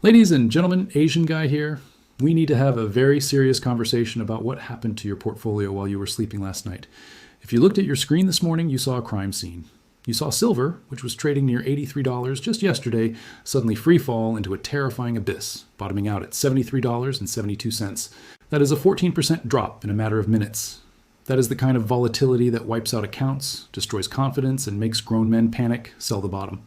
Ladies and gentlemen, Asian guy here. We need to have a very serious conversation about what happened to your portfolio while you were sleeping last night. If you looked at your screen this morning, you saw a crime scene. You saw silver, which was trading near $83 just yesterday, suddenly free fall into a terrifying abyss, bottoming out at $73.72. That is a 14% drop in a matter of minutes. That is the kind of volatility that wipes out accounts, destroys confidence, and makes grown men panic, sell the bottom.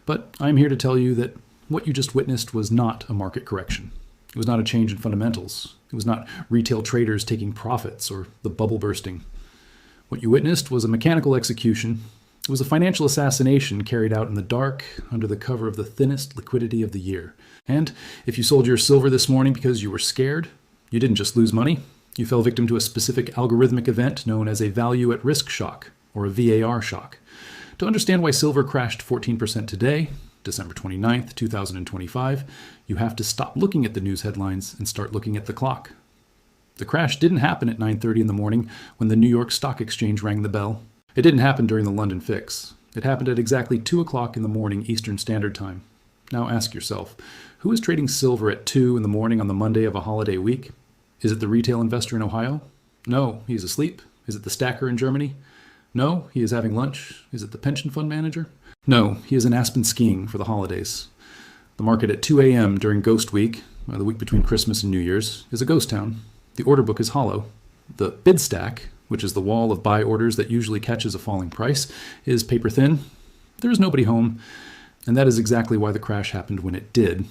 But I'm here to tell you that what you just witnessed was not a market correction. It was not a change in fundamentals. It was not retail traders taking profits or the bubble bursting. What you witnessed was a mechanical execution. It was a financial assassination carried out in the dark under the cover of the thinnest liquidity of the year. And if you sold your silver this morning because you were scared, you didn't just lose money. You fell victim to a specific algorithmic event known as a value at risk shock, or a VAR shock. To understand why silver crashed 14% today, December 29th, 2025, you have to stop looking at the news headlines and start looking at the clock. The crash didn't happen at 9:30 in the morning when the New York Stock Exchange rang the bell. It didn't happen during the London fix. It happened at exactly 2 o'clock in the morning Eastern Standard Time. Now ask yourself, who is trading silver at 2 in the morning on the Monday of a holiday week? Is it the retail investor in Ohio? No, he's asleep. Is it the stacker in Germany? No, he is having lunch. Is it the pension fund manager? No, he is in Aspen skiing for the holidays. The market at 2 a.m. during Ghost Week, the week between Christmas and New Year's, is a ghost town. The order book is hollow. The bid stack, which is the wall of buy orders that usually catches a falling price, is paper thin. There is nobody home, and that is exactly why the crash happened when it did.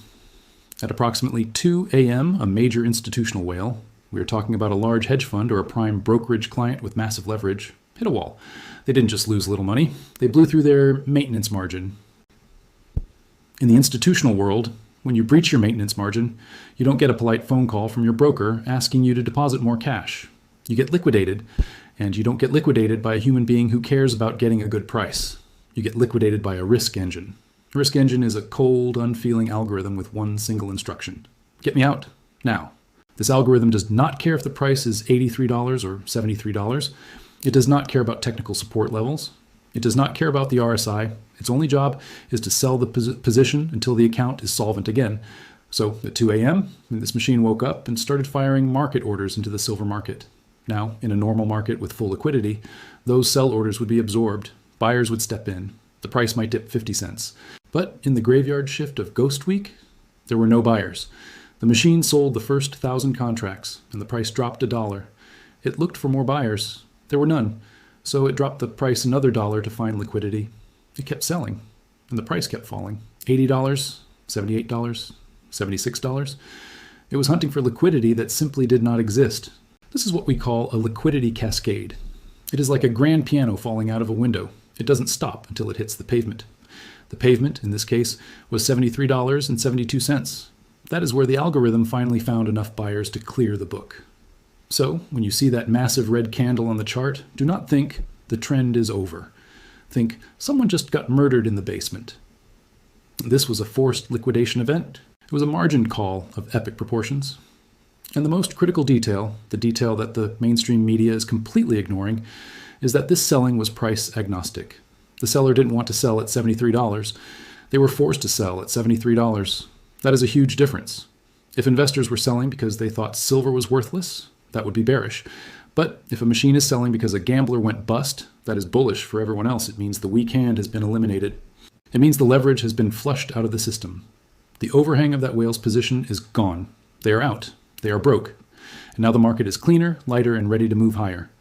At approximately 2 a.m., a major institutional whale, we are talking about a large hedge fund or a prime brokerage client with massive leverage, hit a wall. They didn't just lose a little money, they blew through their maintenance margin. In the institutional world, when you breach your maintenance margin, you don't get a polite phone call from your broker asking you to deposit more cash. You get liquidated, and you don't get liquidated by a human being who cares about getting a good price. You get liquidated by a risk engine. A risk engine is a cold, unfeeling algorithm with one single instruction. Get me out, now. This algorithm does not care if the price is $83 or $73. It does not care about technical support levels. It does not care about the RSI. Its only job is to sell the position until the account is solvent again. So at 2 a.m., this machine woke up and started firing market orders into the silver market. Now, in a normal market with full liquidity, those sell orders would be absorbed. Buyers would step in. The price might dip 50 cents. But in the graveyard shift of Ghost Week, there were no buyers. The machine sold the first 1,000 contracts, and the price dropped $1. It looked for more buyers. There were none, so it dropped the price another $1 to find liquidity. It kept selling, and the price kept falling. $80, $78, $76. It was hunting for liquidity that simply did not exist. This is what we call a liquidity cascade. It is like a grand piano falling out of a window. It doesn't stop until it hits the pavement. The pavement, in this case, was $73.72. That is where the algorithm finally found enough buyers to clear the book. So, when you see that massive red candle on the chart, do not think the trend is over. Think someone just got murdered in the basement. This was a forced liquidation event. It was a margin call of epic proportions. And the most critical detail, the detail that the mainstream media is completely ignoring, is that this selling was price agnostic. The seller didn't want to sell at $73. They were forced to sell at $73. That is a huge difference. If investors were selling because they thought silver was worthless, that would be bearish. But if a machine is selling because a gambler went bust, that is bullish for everyone else. It means the weak hand has been eliminated. It means the leverage has been flushed out of the system. The overhang of that whale's position is gone. They are out. They are broke. And now the market is cleaner, lighter, and ready to move higher.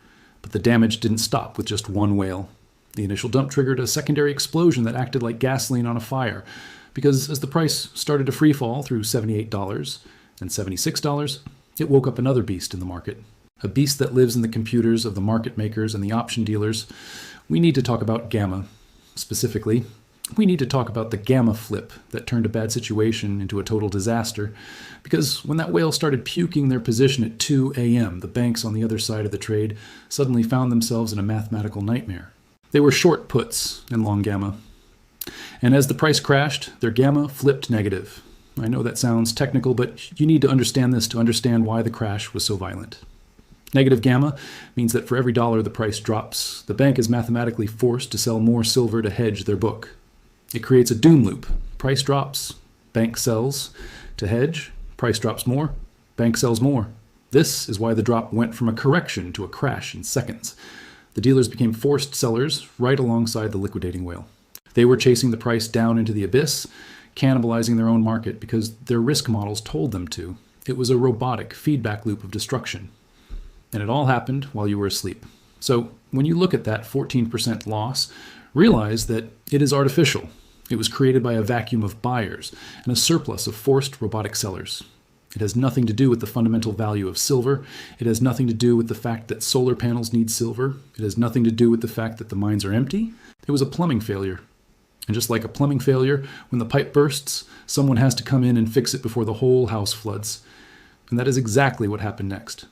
But the damage didn't stop with just one whale. The initial dump triggered a secondary explosion that acted like gasoline on a fire, because as the price started to free fall through $78 and $76, it woke up another beast in the market, a beast that lives in the computers of the market makers and the option dealers. We need to talk about gamma. Specifically, we need to talk about the gamma flip that turned a bad situation into a total disaster, because when that whale started puking their position at 2 a.m., the banks on the other side of the trade suddenly found themselves in a mathematical nightmare. They were short puts in long gamma. And as the price crashed, their gamma flipped negative. I know that sounds technical, but you need to understand this to understand why the crash was so violent. Negative gamma means that for every dollar the price drops, the bank is mathematically forced to sell more silver to hedge their book. It creates a doom loop. Price drops, bank sells, to hedge, price drops more, bank sells more. This is why the drop went from a correction to a crash in seconds. The dealers became forced sellers right alongside the liquidating whale. They were chasing the price down into the abyss, cannibalizing their own market because their risk models told them to. It was a robotic feedback loop of destruction. And it all happened while you were asleep. So when you look at that 14% loss, realize that it is artificial. It was created by a vacuum of buyers and a surplus of forced robotic sellers. It has nothing to do with the fundamental value of silver. It has nothing to do with the fact that solar panels need silver. It has nothing to do with the fact that the mines are empty. It was a plumbing failure. And just like a plumbing failure, when the pipe bursts, someone has to come in and fix it before the whole house floods. And that is exactly what happened next.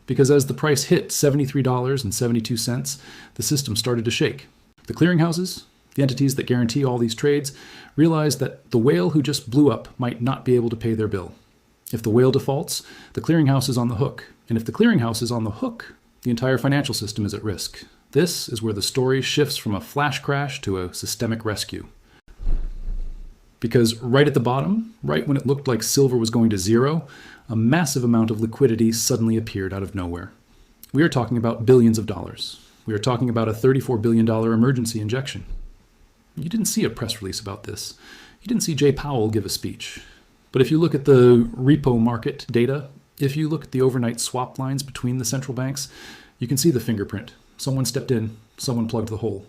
Because as the price hit $73.72, the system started to shake. The clearinghouses, the entities that guarantee all these trades, realized that the whale who just blew up might not be able to pay their bill. If the whale defaults, the clearinghouse is on the hook. And if the clearinghouse is on the hook, the entire financial system is at risk. This is where the story shifts from a flash crash to a systemic rescue. Because right at the bottom, right when it looked like silver was going to zero, a massive amount of liquidity suddenly appeared out of nowhere. We are talking about billions of dollars. We are talking about a $34 billion emergency injection. You didn't see a press release about this. You didn't see Jay Powell give a speech. But if you look at the repo market data, if you look at the overnight swap lines between the central banks, you can see the fingerprint. Someone stepped in, someone plugged the hole.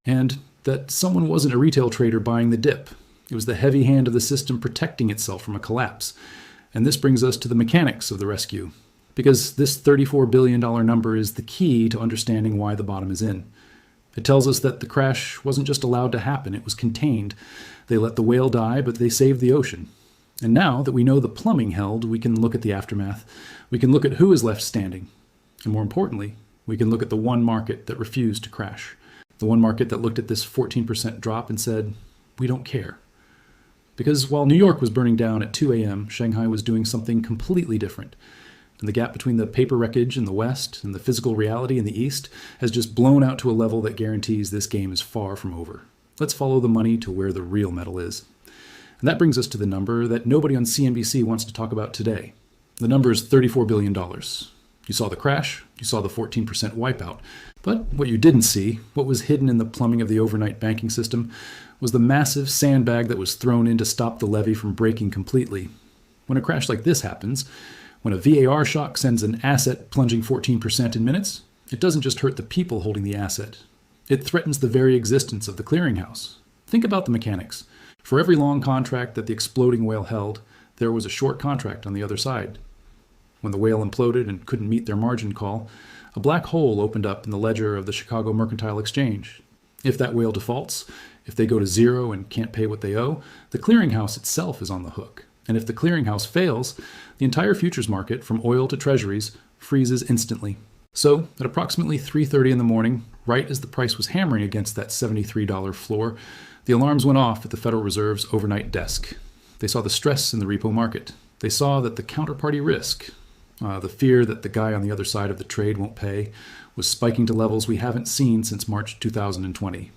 And that someone wasn't a retail trader buying the dip. It was the heavy hand of the system protecting itself from a collapse. And this brings us to the mechanics of the rescue. Because this $34 billion number is the key to understanding why the bottom is in. It tells us that the crash wasn't just allowed to happen, it was contained. They let the whale die, but they saved the ocean. And now that we know the plumbing held, we can look at the aftermath. We can look at who is left standing. And more importantly, we can look at the one market that refused to crash. The one market that looked at this 14% drop and said, we don't care. Because while New York was burning down at 2 a.m., Shanghai was doing something completely different. And the gap between the paper wreckage in the west and the physical reality in the east has just blown out to a level that guarantees this game is far from over. Let's follow the money to where the real metal is. And that brings us to the number that nobody on CNBC wants to talk about today. The number is $34 billion. You saw the crash, you saw the 14% wipeout. But what you didn't see, what was hidden in the plumbing of the overnight banking system, was the massive sandbag that was thrown in to stop the levee from breaking completely. When a crash like this happens, when a VAR shock sends an asset plunging 14% in minutes, it doesn't just hurt the people holding the asset. It threatens the very existence of the clearinghouse. Think about the mechanics. For every long contract that the exploding whale held, there was a short contract on the other side. When the whale imploded and couldn't meet their margin call, a black hole opened up in the ledger of the Chicago Mercantile Exchange. If that whale defaults, if they go to zero and can't pay what they owe, the clearinghouse itself is on the hook. And if the clearinghouse fails, the entire futures market, from oil to treasuries, freezes instantly. So, at approximately 3:30 in the morning, right as the price was hammering against that $73 floor, the alarms went off at the Federal Reserve's overnight desk. They saw the stress in the repo market. They saw that the counterparty risk, the fear that the guy on the other side of the trade won't pay, was spiking to levels we haven't seen since March 2020.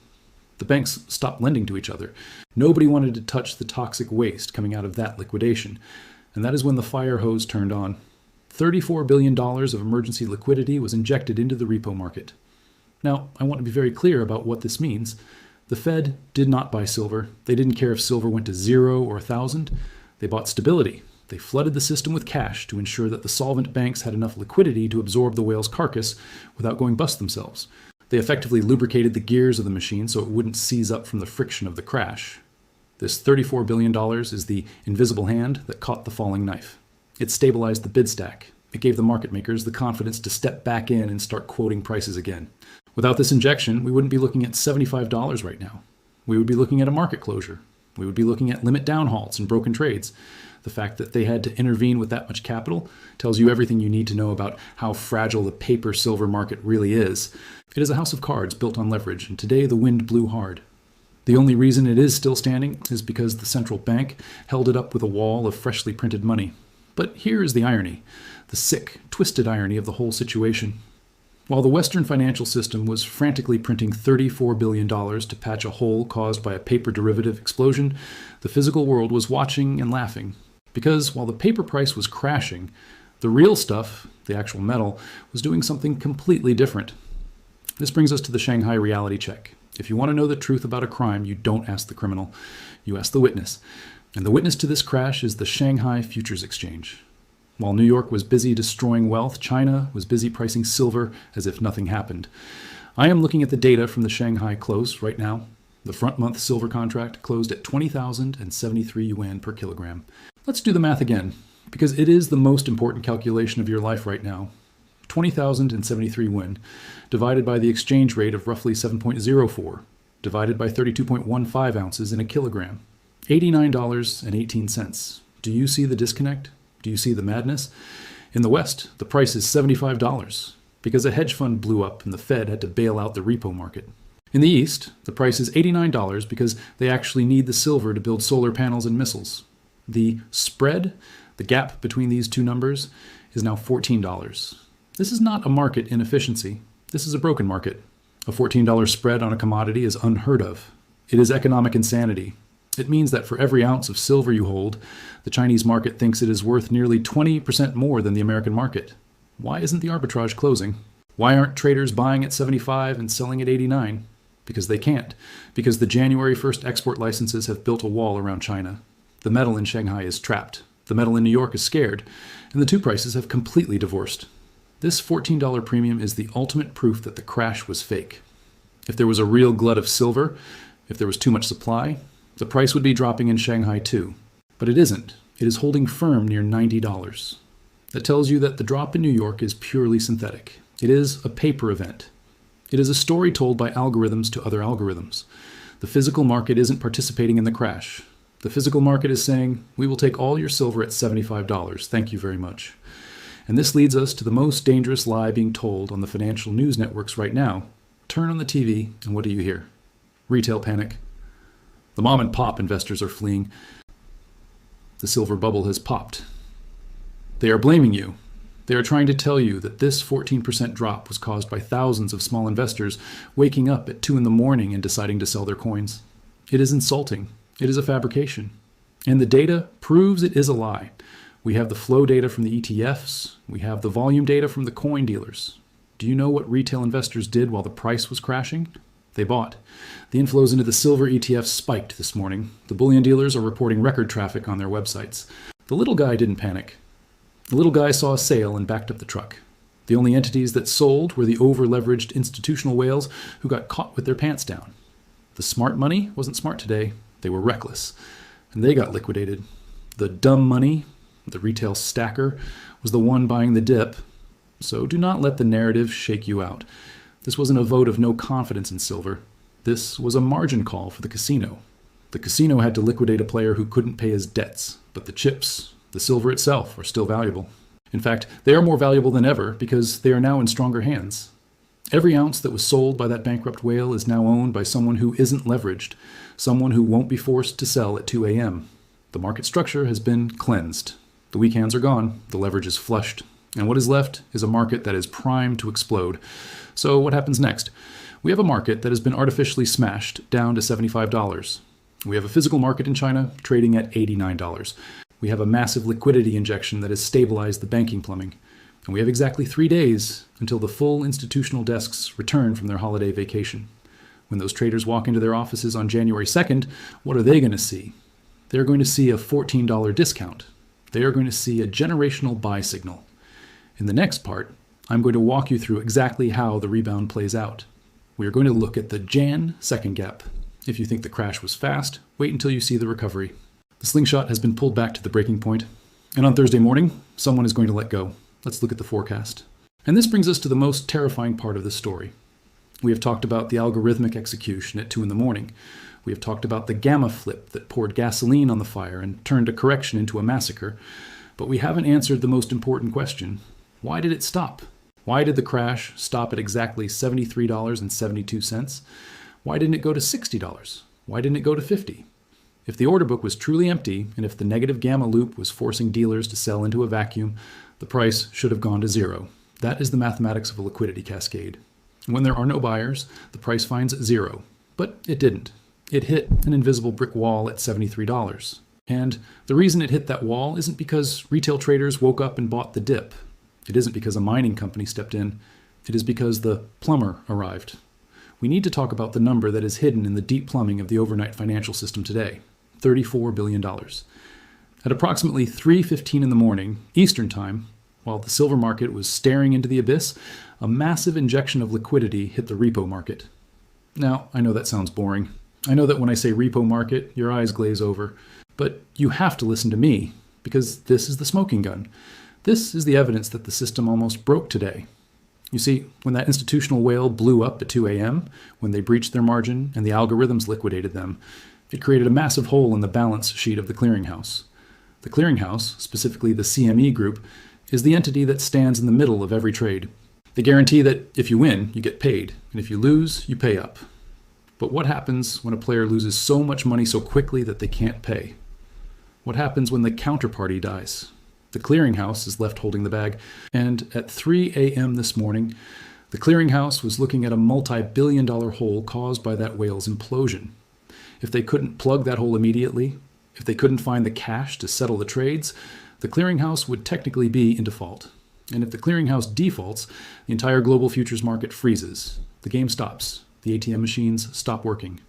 The banks stopped lending to each other. Nobody wanted to touch the toxic waste coming out of that liquidation. And that is when the fire hose turned on. $34 billion of emergency liquidity was injected into the repo market. Now, I want to be very clear about what this means. The Fed did not buy silver. They didn't care if silver went to 0 or 1,000. They bought stability. They flooded the system with cash to ensure that the solvent banks had enough liquidity to absorb the whale's carcass without going bust themselves. They effectively lubricated the gears of the machine so it wouldn't seize up from the friction of the crash. This $34 billion is the invisible hand that caught the falling knife. It stabilized the bid stack. It gave the market makers the confidence to step back in and start quoting prices again. Without this injection, we wouldn't be looking at $75 right now. We would be looking at a market closure. We would be looking at limit down halts and broken trades. The fact that they had to intervene with that much capital tells you everything you need to know about how fragile the paper silver market really is. It is a house of cards built on leverage, and today the wind blew hard. The only reason it is still standing is because the central bank held it up with a wall of freshly printed money. But here is the irony, the sick, twisted irony of the whole situation. While the Western financial system was frantically printing $34 billion to patch a hole caused by a paper derivative explosion, the physical world was watching and laughing. Because while the paper price was crashing, the real stuff, the actual metal, was doing something completely different. This brings us to the Shanghai reality check. If you want to know the truth about a crime, you don't ask the criminal, you ask the witness. And the witness to this crash is the Shanghai Futures Exchange. While New York was busy destroying wealth, China was busy pricing silver as if nothing happened. I am looking at the data from the Shanghai close right now. The front month silver contract closed at 20,073 yuan per kilogram. Let's do the math again, because it is the most important calculation of your life right now. 20,073 yuan divided by the exchange rate of roughly 7.04, divided by 32.15 ounces in a kilogram. $89.18. Do you see the disconnect? Do you see the madness? In the West, the price is $75 because a hedge fund blew up and the Fed had to bail out the repo market. In the East, the price is $89 because they actually need the silver to build solar panels and missiles. The spread, the gap between these two numbers, is now $14. This is not a market inefficiency. This is a broken market. A $14 spread on a commodity is unheard of. It is economic insanity. It means that for every ounce of silver you hold, the Chinese market thinks it is worth nearly 20% more than the American market. Why isn't the arbitrage closing? Why aren't traders buying at 75 and selling at 89? Because they can't. Because the January 1st export licenses have built a wall around China. The metal in Shanghai is trapped. The metal in New York is scared. And the two prices have completely divorced. This $14 premium is the ultimate proof that the crash was fake. If there was a real glut of silver, if there was too much supply, the price would be dropping in Shanghai too. But it isn't. It is holding firm near $90. That tells you that the drop in New York is purely synthetic. It is a paper event. It is a story told by algorithms to other algorithms. The physical market isn't participating in the crash. The physical market is saying, we will take all your silver at $75. Thank you very much. And this leads us to the most dangerous lie being told on the financial news networks right now. Turn on the TV, and what do you hear? Retail panic. The mom and pop investors are fleeing. The silver bubble has popped. They are blaming you. They are trying to tell you that this 14% drop was caused by thousands of small investors waking up at 2 a.m. and deciding to sell their coins. It is insulting. It is a fabrication. And the data proves it is a lie. We have the flow data from the ETFs. We have the volume data from the coin dealers. Do you know what retail investors did while the price was crashing? They bought. The inflows into the silver ETFs spiked this morning. The bullion dealers are reporting record traffic on their websites. The little guy didn't panic. The little guy saw a sale and backed up the truck. The only entities that sold were the over-leveraged institutional whales who got caught with their pants down. The smart money wasn't smart today. They were reckless. And they got liquidated. The dumb money, the retail stacker, was the one buying the dip. So do not let the narrative shake you out. This wasn't a vote of no confidence in silver. This was a margin call for the casino. The casino had to liquidate a player who couldn't pay his debts, but the chips, the silver itself, are still valuable. In fact, they are more valuable than ever because they are now in stronger hands. Every ounce that was sold by that bankrupt whale is now owned by someone who isn't leveraged, someone who won't be forced to sell at 2 a.m. The market structure has been cleansed. The weak hands are gone, the leverage is flushed, and what is left is a market that is primed to explode. So what happens next? We have a market that has been artificially smashed down to $75. We have a physical market in China trading at $89. We have a massive liquidity injection that has stabilized the banking plumbing. And we have exactly 3 days until the full institutional desks return from their holiday vacation. When those traders walk into their offices on January 2nd, what are they going to see? They're going to see a $14 discount. They are going to see a generational buy signal. In the next part, I'm going to walk you through exactly how the rebound plays out. We are going to look at the Jan 2nd gap. If you think the crash was fast, wait until you see the recovery. The slingshot has been pulled back to the breaking point, and on Thursday morning, someone is going to let go. Let's look at the forecast. And this brings us to the most terrifying part of the story. We have talked about the algorithmic execution at 2 a.m. We have talked about the gamma flip that poured gasoline on the fire and turned a correction into a massacre. But we haven't answered the most important question. Why did it stop? Why did the crash stop at exactly $73.72? Why didn't it go to $60? Why didn't it go to $50? If the order book was truly empty, and if the negative gamma loop was forcing dealers to sell into a vacuum, the price should have gone to zero. That is the mathematics of a liquidity cascade. When there are no buyers, the price finds zero. But it didn't. It hit an invisible brick wall at $73. And the reason it hit that wall isn't because retail traders woke up and bought the dip. It isn't because a mining company stepped in. It is because the plumber arrived. We need to talk about the number that is hidden in the deep plumbing of the overnight financial system today, $34 billion. At approximately 3:15 in the morning, Eastern Time, while the silver market was staring into the abyss, a massive injection of liquidity hit the repo market. Now, I know that sounds boring. I know that when I say repo market, your eyes glaze over. But you have to listen to me, because this is the smoking gun. This is the evidence that the system almost broke today. You see, when that institutional whale blew up at 2 a.m., when they breached their margin and the algorithms liquidated them, it created a massive hole in the balance sheet of the clearinghouse. The clearinghouse, specifically the CME group, is the entity that stands in the middle of every trade. They guarantee that if you win, you get paid, and if you lose, you pay up. But what happens when a player loses so much money so quickly that they can't pay? What happens when the counterparty dies? The clearinghouse is left holding the bag, and at 3 a.m. this morning, the clearinghouse was looking at a multi-billion-dollar hole caused by that whale's implosion. If they couldn't plug that hole immediately, if they couldn't find the cash to settle the trades, the clearinghouse would technically be in default. And if the clearinghouse defaults, the entire global futures market freezes. The game stops. The ATM machines stop working.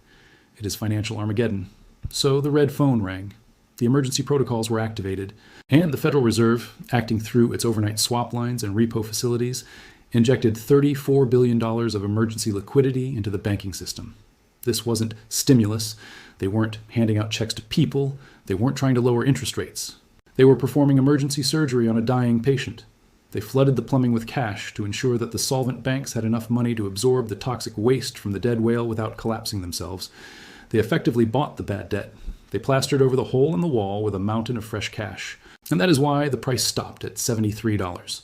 It is financial Armageddon. So the red phone rang. The emergency protocols were activated, and the Federal Reserve, acting through its overnight swap lines and repo facilities, injected $34 billion of emergency liquidity into the banking system. This wasn't stimulus. They weren't handing out checks to people. They weren't trying to lower interest rates. They were performing emergency surgery on a dying patient. They flooded the plumbing with cash to ensure that the solvent banks had enough money to absorb the toxic waste from the dead whale without collapsing themselves. They effectively bought the bad debt. They plastered over the hole in the wall with a mountain of fresh cash. And that is why the price stopped at $73.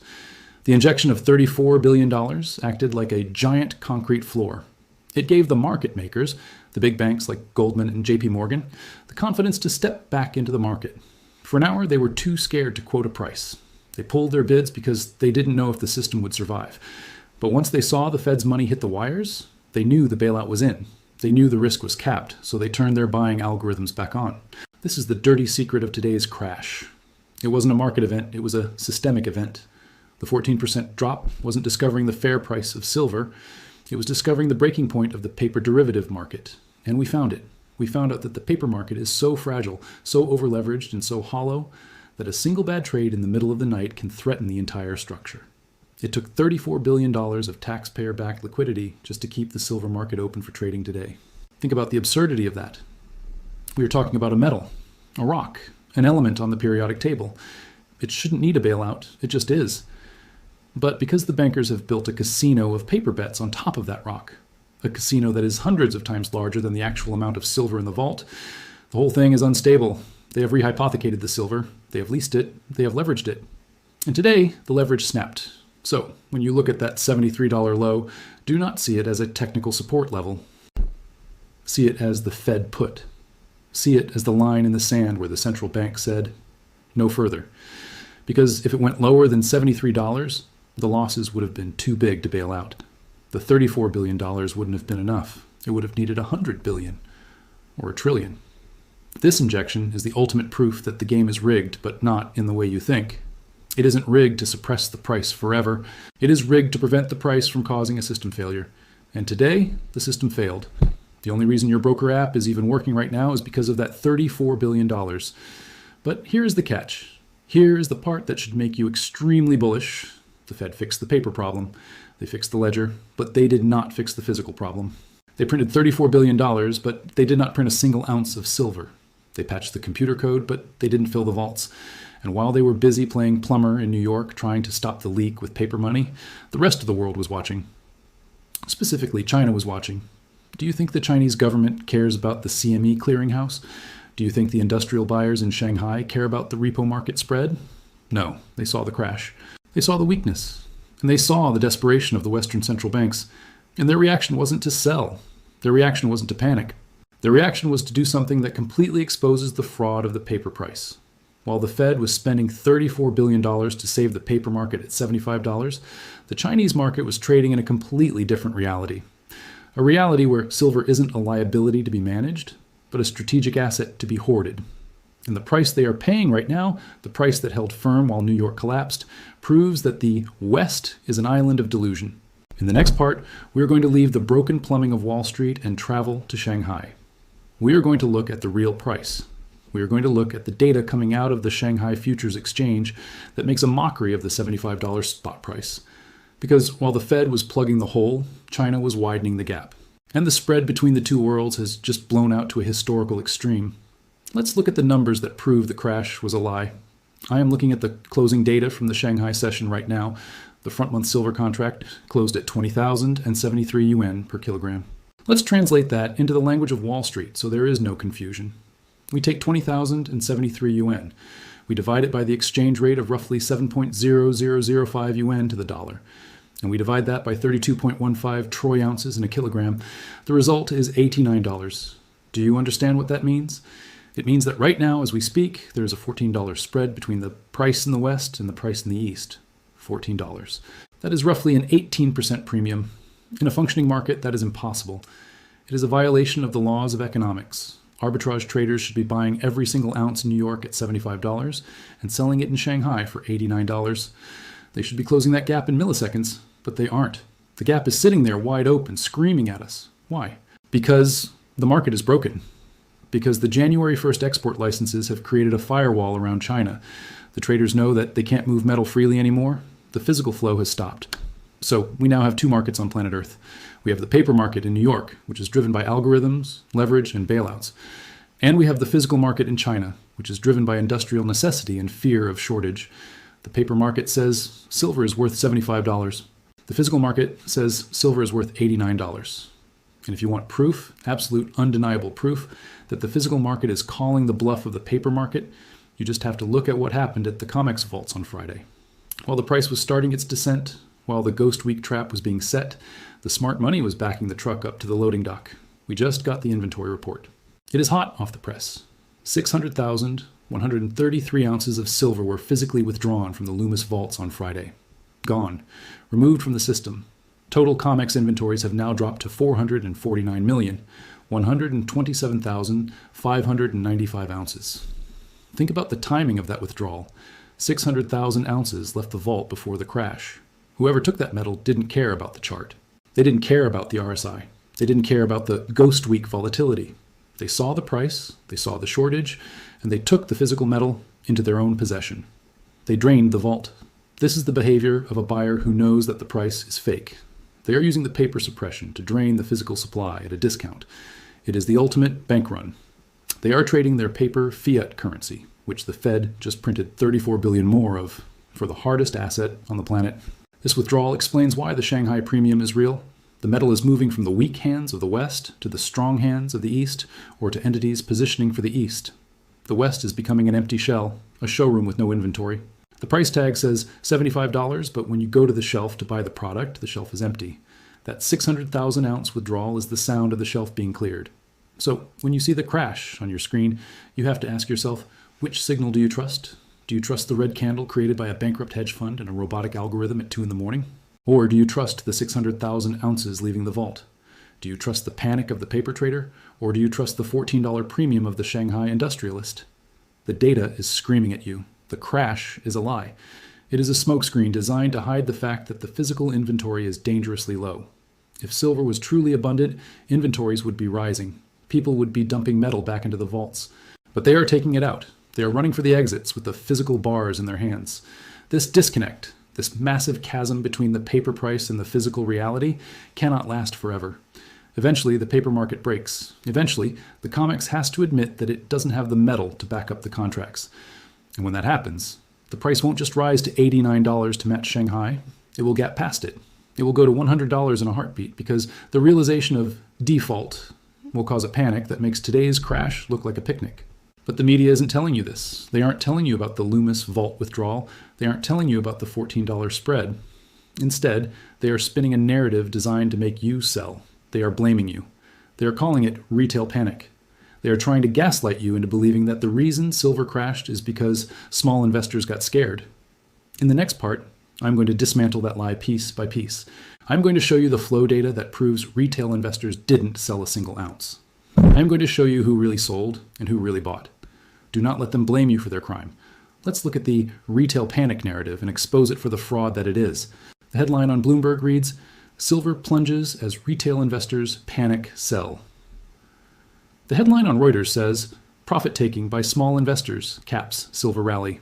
The injection of $34 billion acted like a giant concrete floor. It gave the market makers, the big banks like Goldman and JP Morgan, the confidence to step back into the market. For an hour, they were too scared to quote a price. They pulled their bids because they didn't know if the system would survive. But once they saw the Fed's money hit the wires, they knew the bailout was in. They knew the risk was capped, so they turned their buying algorithms back on. This is the dirty secret of today's crash. It wasn't a market event, it was a systemic event. The 14% drop wasn't discovering the fair price of silver, it was discovering the breaking point of the paper derivative market. And we found it. We found out that the paper market is so fragile, so overleveraged, and so hollow that a single bad trade in the middle of the night can threaten the entire structure. It took $34 billion of taxpayer-backed liquidity just to keep the silver market open for trading today. Think about the absurdity of that. We are talking about a metal, a rock, an element on the periodic table. It shouldn't need a bailout, it just is. But because the bankers have built a casino of paper bets on top of that rock, a casino that is hundreds of times larger than the actual amount of silver in the vault, the whole thing is unstable. They have rehypothecated the silver, they have leased it, they have leveraged it. And today, the leverage snapped. So, when you look at that $73 low, do not see it as a technical support level. See it as the Fed put. See it as the line in the sand where the central bank said, no further. Because if it went lower than $73, the losses would have been too big to bail out. The $34 billion wouldn't have been enough. It would have needed $100 billion or $1 trillion. This injection is the ultimate proof that the game is rigged, but not in the way you think. It isn't rigged to suppress the price forever. It is rigged to prevent the price from causing a system failure. And today, the system failed. The only reason your broker app is even working right now is because of that $34 billion. But here's the catch. Here is the part that should make you extremely bullish. The Fed fixed the paper problem. They fixed the ledger, but they did not fix the physical problem. They printed $34 billion, but they did not print a single ounce of silver. They patched the computer code, but they didn't fill the vaults. And while they were busy playing plumber in New York trying to stop the leak with paper money, the rest of the world was watching. Specifically, China was watching. Do you think the Chinese government cares about the CME clearinghouse? Do you think the industrial buyers in Shanghai care about the repo market spread? No, they saw the crash. They saw the weakness. And they saw the desperation of the Western central banks. And their reaction wasn't to sell. Their reaction wasn't to panic. Their reaction was to do something that completely exposes the fraud of the paper price. While the Fed was spending $34 billion to save the paper market at $75, the Chinese market was trading in a completely different reality. A reality where silver isn't a liability to be managed, but a strategic asset to be hoarded. And the price they are paying right now, the price that held firm while New York collapsed, proves that the West is an island of delusion. In the next part, we are going to leave the broken plumbing of Wall Street and travel to Shanghai. We are going to look at the real price. We are going to look at the data coming out of the Shanghai Futures Exchange that makes a mockery of the $75 spot price. Because while the Fed was plugging the hole, China was widening the gap. And the spread between the two worlds has just blown out to a historical extreme. Let's look at the numbers that prove the crash was a lie. I am looking at the closing data from the Shanghai session right now. The front-month silver contract closed at 20,073 yuan per kilogram. Let's translate that into the language of Wall Street so there is no confusion. We take 20,073 yuan. We divide it by the exchange rate of roughly 7.0005 yuan to the dollar. And we divide that by 32.15 troy ounces in a kilogram. The result is $89. Do you understand what that means? It means that right now, as we speak, there's a $14 spread between the price in the West and the price in the East. $14. That is roughly an 18% premium. In a functioning market, that is impossible. It is a violation of the laws of economics. Arbitrage traders should be buying every single ounce in New York at $75 and selling it in Shanghai for $89. They should be closing that gap in milliseconds, but they aren't. The gap is sitting there wide open, screaming at us. Why? Because the market is broken. Because the January 1st export licenses have created a firewall around China. The traders know that they can't move metal freely anymore. The physical flow has stopped. So we now have two markets on planet Earth. We have the paper market in New York, which is driven by algorithms, leverage, and bailouts. And we have the physical market in China, which is driven by industrial necessity and fear of shortage. The paper market says silver is worth $75. The physical market says silver is worth $89. And if you want proof, absolute undeniable proof, that the physical market is calling the bluff of the paper market, you just have to look at what happened at the COMEX vaults on Friday. While the price was starting its descent, while the ghost week trap was being set, the smart money was backing the truck up to the loading dock. We just got the inventory report. It is hot off the press. 600,133 ounces of silver were physically withdrawn from the Loomis vaults on Friday. Gone. Removed from the system. Total COMEX inventories have now dropped to 449,127,595 ounces. Think about the timing of that withdrawal. 600,000 ounces left the vault before the crash. Whoever took that metal didn't care about the chart. They didn't care about the RSI. They didn't care about the ghost week volatility. They saw the price, they saw the shortage, and they took the physical metal into their own possession. They drained the vault. This is the behavior of a buyer who knows that the price is fake. They are using the paper suppression to drain the physical supply at a discount. It is the ultimate bank run. They are trading their paper fiat currency, which the Fed just printed 34 billion more of, for the hardest asset on the planet. This withdrawal explains why the Shanghai premium is real. The metal is moving from the weak hands of the West to the strong hands of the East, or to entities positioning for the East. The West is becoming an empty shell, a showroom with no inventory. The price tag says $75, but when you go to the shelf to buy the product, the shelf is empty. That 600,000 ounce withdrawal is the sound of the shelf being cleared. So when you see the crash on your screen, you have to ask yourself, which signal do you trust? Do you trust the red candle created by a bankrupt hedge fund and a robotic algorithm at 2 a.m? Or do you trust the 600,000 ounces leaving the vault? Do you trust the panic of the paper trader? Or do you trust the $14 premium of the Shanghai industrialist? The data is screaming at you. The crash is a lie. It is a smokescreen designed to hide the fact that the physical inventory is dangerously low. If silver was truly abundant, inventories would be rising. People would be dumping metal back into the vaults. But they are taking it out. They are running for the exits with the physical bars in their hands. This disconnect, this massive chasm between the paper price and the physical reality, cannot last forever. Eventually, the paper market breaks. Eventually, the COMEX has to admit that it doesn't have the metal to back up the contracts. And when that happens, the price won't just rise to $89 to match Shanghai. It will gap past it. It will go to $100 in a heartbeat, because the realization of default will cause a panic that makes today's crash look like a picnic. But the media isn't telling you this. They aren't telling you about the Loomis vault withdrawal. They aren't telling you about the $14 spread. Instead, they are spinning a narrative designed to make you sell. They are blaming you. They are calling it retail panic. They are trying to gaslight you into believing that the reason silver crashed is because small investors got scared. In the next part, I'm going to dismantle that lie piece by piece. I'm going to show you the flow data that proves retail investors didn't sell a single ounce. I'm going to show you who really sold and who really bought. Do not let them blame you for their crime. Let's look at the retail panic narrative and expose it for the fraud that it is. The headline on Bloomberg reads, "Silver plunges as retail investors panic sell." The headline on Reuters says, "Profit-taking by small investors caps silver rally."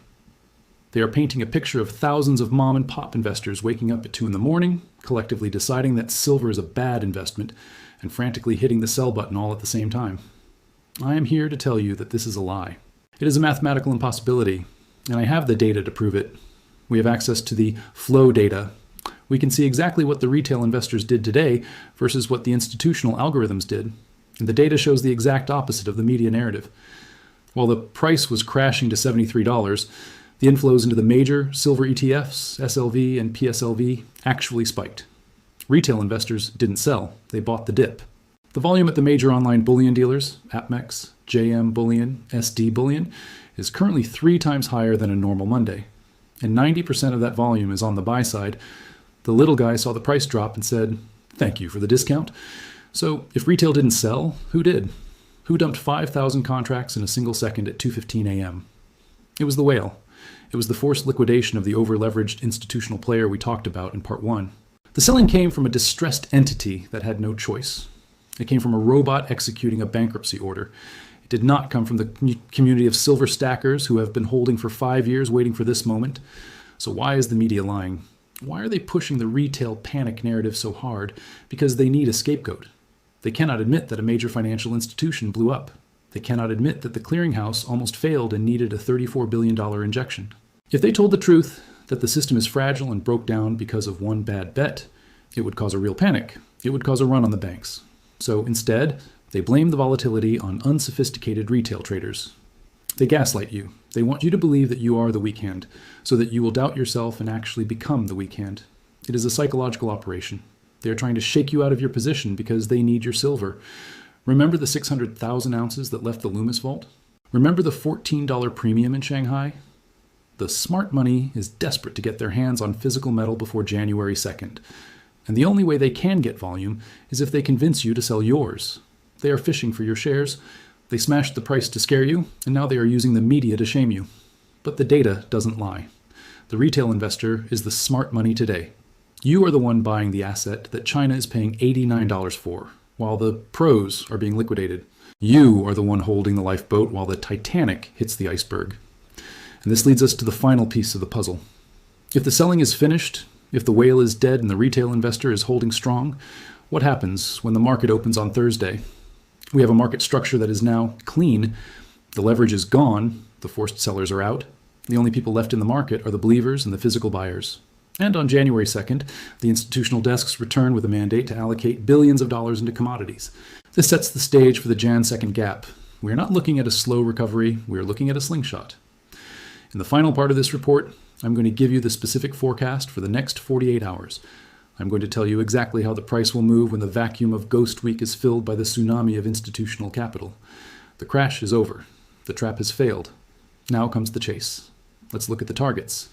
They are painting a picture of thousands of mom and pop investors waking up at 2 in the morning, collectively deciding that silver is a bad investment, and frantically hitting the sell button all at the same time. I am here to tell you that this is a lie. It is a mathematical impossibility, and I have the data to prove it. We have access to the flow data. We can see exactly what the retail investors did today versus what the institutional algorithms did. And the data shows the exact opposite of the media narrative. While the price was crashing to $73, the inflows into the major silver ETFs, SLV and PSLV, actually spiked. Retail investors didn't sell, they bought the dip. The volume at the major online bullion dealers, APMEX, JM Bullion, SD Bullion, is currently 3 times higher than a normal Monday. And 90% of that volume is on the buy side. The little guy saw the price drop and said, "Thank you for the discount." So if retail didn't sell, who did? Who dumped 5,000 contracts in a single second at 2:15 a.m.? It was the whale. It was the forced liquidation of the over-leveraged institutional player we talked about in part 1. The selling came from a distressed entity that had no choice. It came from a robot executing a bankruptcy order. It did not come from the community of silver stackers who have been holding for 5 years waiting for this moment. So why is the media lying? Why are they pushing the retail panic narrative so hard? Because they need a scapegoat. They cannot admit that a major financial institution blew up. They cannot admit that the clearinghouse almost failed and needed a $34 billion injection. If they told the truth, that the system is fragile and broke down because of one bad bet, it would cause a real panic. It would cause a run on the banks. So instead, they blame the volatility on unsophisticated retail traders. They gaslight you. They want you to believe that you are the weak hand, so that you will doubt yourself and actually become the weak hand. It is a psychological operation. They are trying to shake you out of your position because they need your silver. Remember the 600,000 ounces that left the Loomis vault? Remember the $14 premium in Shanghai? The smart money is desperate to get their hands on physical metal before January 2nd. And the only way they can get volume is if they convince you to sell yours. They are fishing for your shares. They smashed the price to scare you, and now they are using the media to shame you. But the data doesn't lie. The retail investor is the smart money today. You are the one buying the asset that China is paying $89 for, while the pros are being liquidated. You are the one holding the lifeboat while the Titanic hits the iceberg. And this leads us to the final piece of the puzzle. If the selling is finished, if the whale is dead and the retail investor is holding strong, what happens when the market opens on Thursday? We have a market structure that is now clean. The leverage is gone. The forced sellers are out. The only people left in the market are the believers and the physical buyers. And on January 2nd, the institutional desks return with a mandate to allocate billions of dollars into commodities. This sets the stage for the Jan 2nd gap. We are not looking at a slow recovery. We are looking at a slingshot. In the final part of this report, I'm going to give you the specific forecast for the next 48 hours. I'm going to tell you exactly how the price will move when the vacuum of Ghost Week is filled by the tsunami of institutional capital. The crash is over. The trap has failed. Now comes the chase. Let's look at the targets.